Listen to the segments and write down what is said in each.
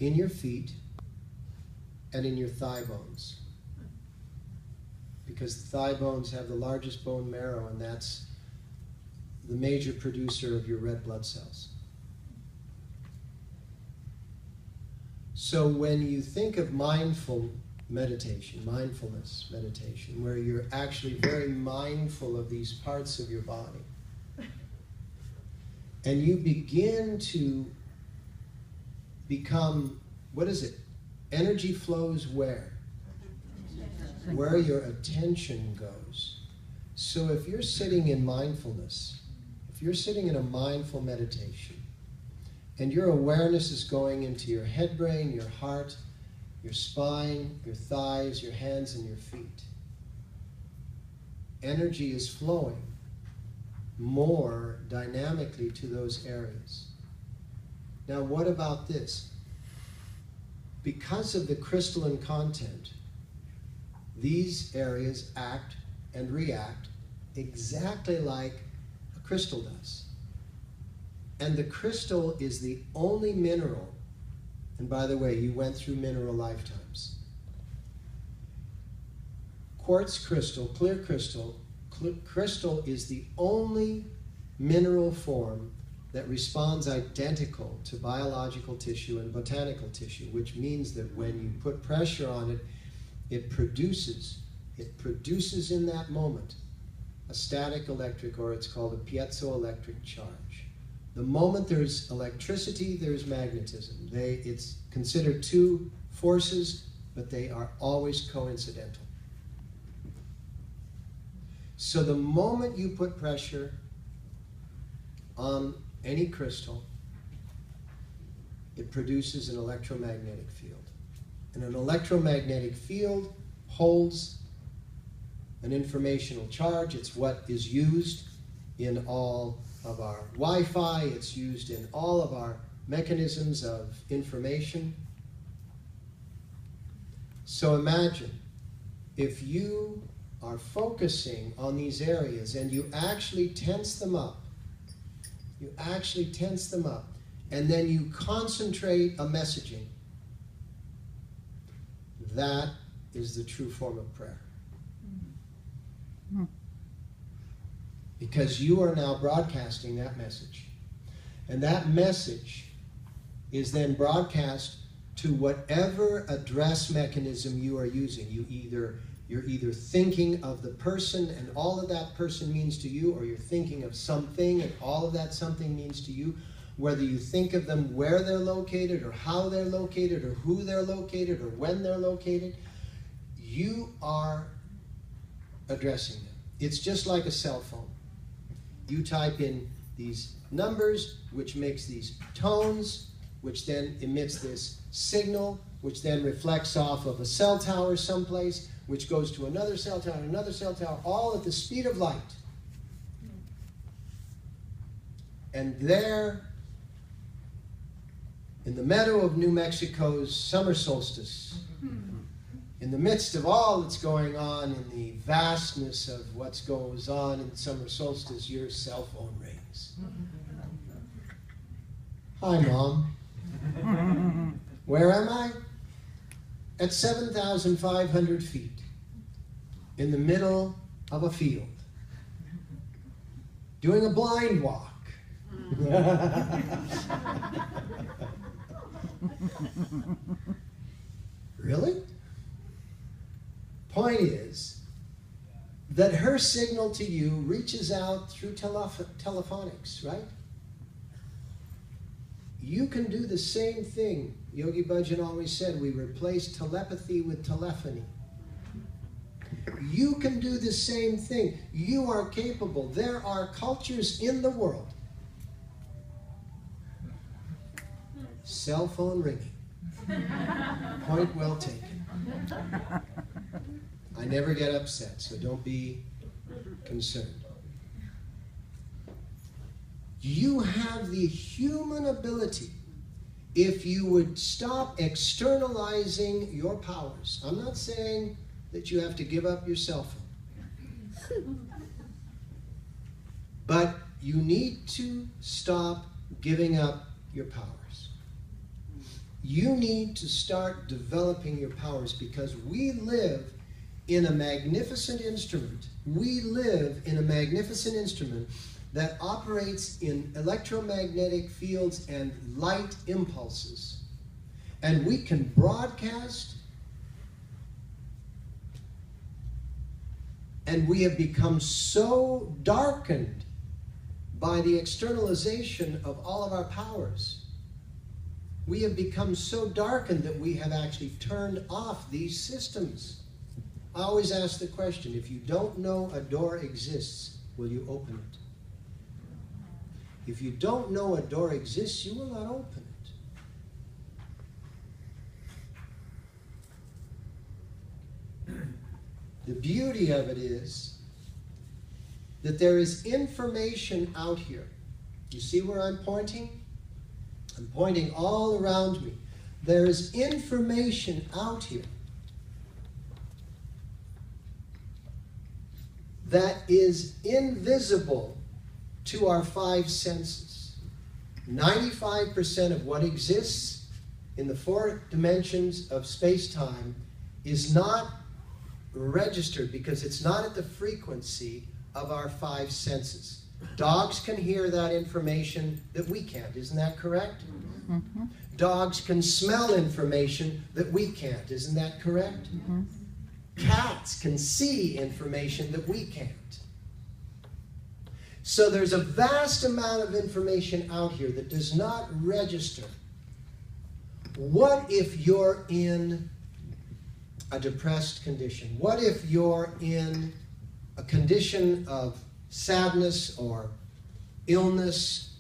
in your feet and in your thigh bones. Because the thigh bones have the largest bone marrow, and that's the major producer of your red blood cells. So when you think of mindfulness meditation, where you're actually very mindful of these parts of your body, and you begin to become, what is it? Energy flows where? Where your attention goes. So if you're sitting in mindfulness, if you're sitting in a mindful meditation, and your awareness is going into your head brain, your heart, your spine, your thighs, your hands, and your feet, energy is flowing more dynamically to those areas. Now, what about this? Because of the crystalline content, these areas act and react exactly like a crystal does. And the crystal is the only mineral, and by the way, you went through mineral lifetimes. Quartz crystal, clear crystal, crystal is the only mineral form that responds identical to biological tissue and botanical tissue, which means that when you put pressure on it, it produces in that moment a static electric, or it's called a piezoelectric charge. The moment there's electricity, there's magnetism. It's considered two forces, but they are always coincidental. So the moment you put pressure on any crystal, it produces an electromagnetic field. And an electromagnetic field holds an informational charge. It's what is used in all of our Wi-Fi. It's used in all of our mechanisms of information. So imagine if you are focusing on these areas and you actually tense them up, and then you concentrate a messaging. That is the true form of prayer. Because you are now broadcasting that message. And that message is then broadcast to whatever address mechanism you are using. You're either thinking of the person and all of that person means to you, or you're thinking of something and all of that something means to you. Whether you think of them where they're located, or how they're located, or who they're located, or when they're located, you are addressing them. It's just like a cell phone. You type in these numbers, which makes these tones, which then emits this signal, which then reflects off of a cell tower someplace, which goes to another cell tower, all at the speed of light. And there, in the meadow of New Mexico's summer solstice, in the midst of all that's going on, in the vastness of what goes on in summer solstice, your cell phone rings. Hi, Mom. Where am I? At 7,500 feet, in the middle of a field, doing a blind walk. Really? Point is that her signal to you reaches out through telephonics, right? You can do the same thing. Yogi Bhajan always said, we replace telepathy with telephony. You can do the same thing. You are capable. There are cultures in the world. Cell phone ringing. Point well taken. I never get upset, so don't be concerned. You have the human ability, if you would stop externalizing your powers. I'm not saying that you have to give up your cell phone. But you need to stop giving up your powers. You need to start developing your powers, because we live in a magnificent instrument. We live in a magnificent instrument that operates in electromagnetic fields and light impulses. And we can broadcast, and we have become so darkened by the externalization of all of our powers. We have become so darkened that we have actually turned off these systems. I always ask the question, if you don't know a door exists, will you open it? If you don't know a door exists, you will not open it. The beauty of it is that there is information out here. You see where I'm pointing? I'm pointing all around me. There is information out here that is invisible to our five senses. 95% of what exists in the four dimensions of space-time is not registered because it's not at the frequency of our five senses. Dogs can hear that information that we can't. Isn't that correct? Mm-hmm. Dogs can smell information that we can't. Isn't that correct? Mm-hmm. Cats can see information that we can't. So there's a vast amount of information out here that does not register. What if you're in a depressed condition? What if you're in a condition of sadness or illness,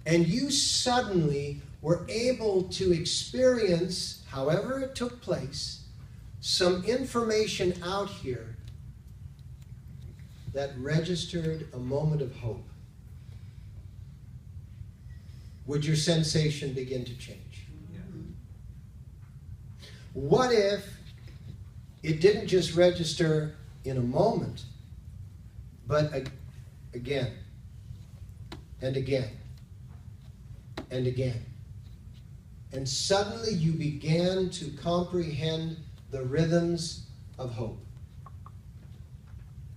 and you suddenly were able to experience, however it took place, some information out here that registered a moment of hope? Would your sensation begin to change? Yeah. What if it didn't just register in a moment, but again and again and again? And suddenly you began to comprehend the rhythms of hope.